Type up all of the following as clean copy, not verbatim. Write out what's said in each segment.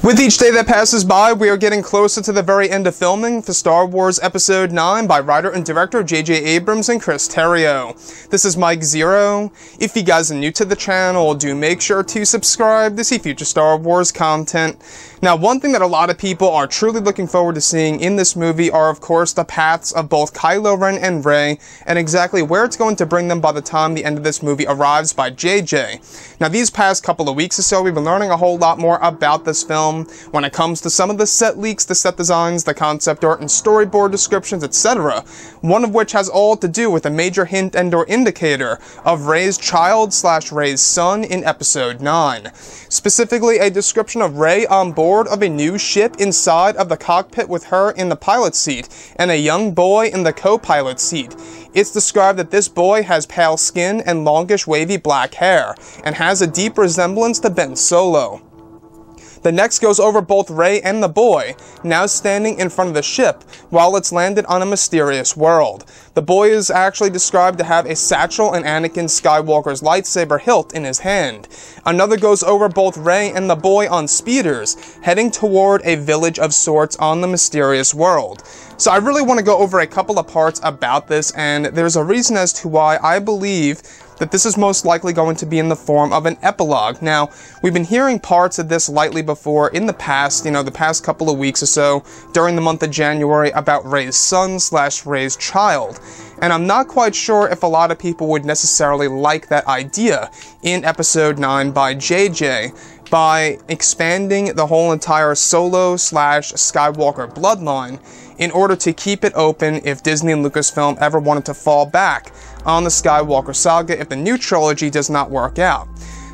With each day that passes by, we are getting closer to the very end of filming for Star Wars Episode 9 by writer and director J.J. Abrams and Chris Terrio. This is Mike Zero. If you guys are new to the channel, do make sure to subscribe to see future Star Wars content. Now, one thing that a lot of people are truly looking forward to seeing in this movie are, of course, the paths of both Kylo Ren and Rey, and exactly where it's going to bring them by the time the end of this movie arrives by JJ. Now, these past couple of weeks or so, we've been learning a whole lot more about this film when it comes to some of the set leaks, the set designs, the concept art, and storyboard descriptions, etc. One of which has all to do with a major hint and or indicator of Reys Child / Rey's son in Episode 9. Specifically, a description of Rey on board of a new ship inside of the cockpit with her in the pilot seat and a young boy in the co-pilot seat. It's described that this boy has pale skin and longish wavy black hair and has a deep resemblance to Ben Solo. The next goes over both Rey and the boy, now standing in front of the ship, while it's landed on a mysterious world. The boy is actually described to have a satchel and Anakin Skywalker's lightsaber hilt in his hand. Another goes over both Rey and the boy on speeders, heading toward a village of sorts on the mysterious world. So I really want to go over a couple of parts about this, and there's a reason as to why I believe that this is most likely going to be in the form of an epilogue. Now, we've been hearing parts of this lightly before in the past, the past couple of weeks or so, during the month of January, about Rey's son / Reys Child. And I'm not quite sure if a lot of people would necessarily like that idea in Episode 9 by JJ, by expanding the whole entire Solo / Skywalker bloodline in order to keep it open if Disney and Lucasfilm ever wanted to fall back on the Skywalker saga if the new trilogy does not work out.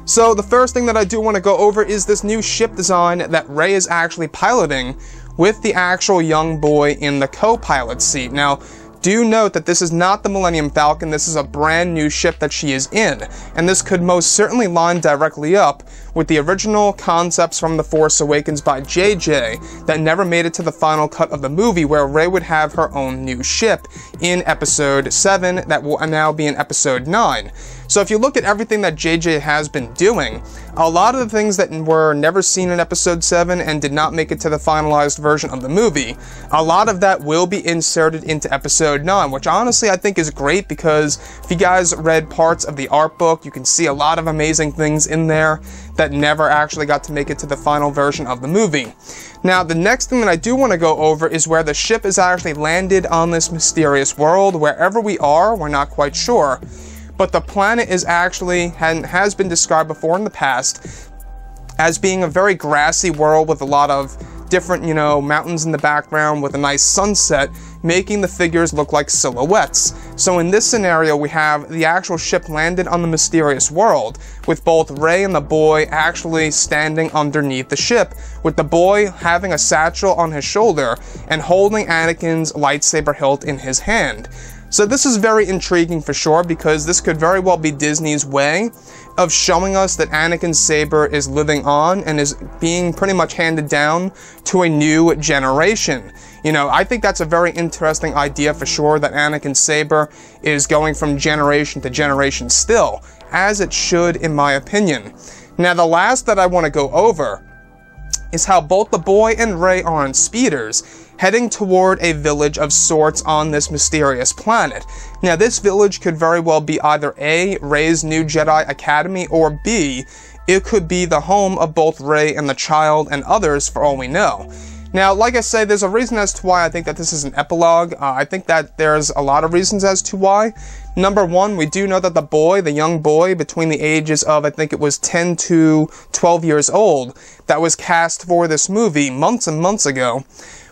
So the first thing that I do want to go over is this new ship design that Rey is actually piloting with the actual young boy in the co-pilot seat. Now, do note that this is not the Millennium Falcon, this is a brand new ship that she is in, and this could most certainly line directly up with the original concepts from The Force Awakens by JJ that never made it to the final cut of the movie, where Rey would have her own new ship in Episode 7 that will now be in Episode 9. So if you look at everything that JJ has been doing, a lot of the things that were never seen in Episode 7 and did not make it to the finalized version of the movie, a lot of that will be inserted into Episode 9, which honestly I think is great, because if you guys read parts of the art book, you can see a lot of amazing things in there that never actually got to make it to the final version of the movie. Now, the next thing that I do want to go over is where the ship is actually landed on this mysterious world. Wherever we are, we're not quite sure, but the planet is actually, and has been described before in the past, as being a very grassy world with a lot of different, mountains in the background with a nice sunset, making the figures look like silhouettes. So in this scenario, we have the actual ship landed on the mysterious world, with both Rey and the boy actually standing underneath the ship, with the boy having a satchel on his shoulder and holding Anakin's lightsaber hilt in his hand. So this is very intriguing for sure, because this could very well be Disney's way of showing us that Anakin's saber is living on and is being pretty much handed down to a new generation. I think that's a very interesting idea for sure, that Anakin's saber is going from generation to generation still, as it should in my opinion. Now, the last that I want to go over is how both the boy and Rey are on speeders, heading toward a village of sorts on this mysterious planet. Now, this village could very well be either A, Rey's new Jedi Academy, or B, it could be the home of both Rey and the child and others, for all we know. Now, like I say, there's a reason as to why I think that this is an epilogue. I think that there's a lot of reasons as to why. Number one, we do know that the young boy between the ages of, I think it was 10 to 12 years old, that was cast for this movie months and months ago,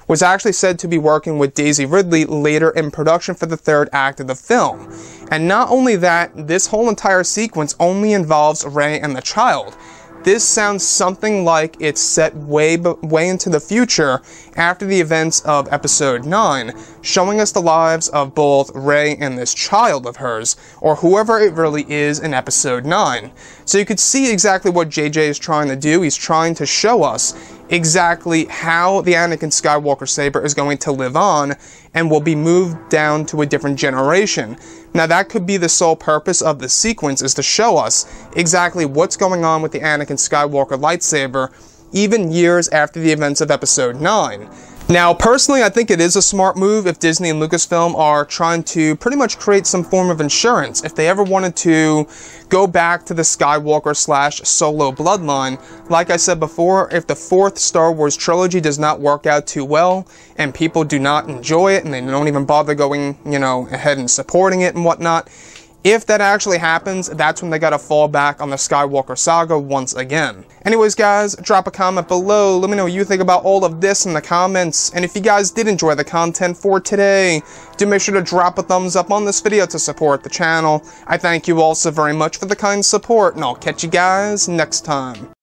was actually said to be working with Daisy Ridley later in production for the third act of the film. And not only that, this whole entire sequence only involves Rey and the child. This sounds something like it's set way into the future after the events of Episode 9, showing us the lives of both Rey and this child of hers, or whoever it really is in Episode 9. So you could see exactly what JJ is trying to do. He's trying to show us exactly how the Anakin Skywalker saber is going to live on and will be moved down to a different generation. Now, that could be the sole purpose of the sequence, is to show us exactly what's going on with the Anakin Skywalker lightsaber even years after the events of Episode 9. Now, personally, I think it is a smart move if Disney and Lucasfilm are trying to pretty much create some form of insurance. If they ever wanted to go back to the Skywalker/Solo bloodline, like I said before, if the 4th Star Wars trilogy does not work out too well, and people do not enjoy it, and they don't even bother going, ahead and supporting it and whatnot, if that actually happens, that's when they gotta fall back on the Skywalker saga once again. Anyways, guys, drop a comment below. Let me know what you think about all of this in the comments. And if you guys did enjoy the content for today, do make sure to drop a thumbs up on this video to support the channel. I thank you all so very much for the kind support, and I'll catch you guys next time.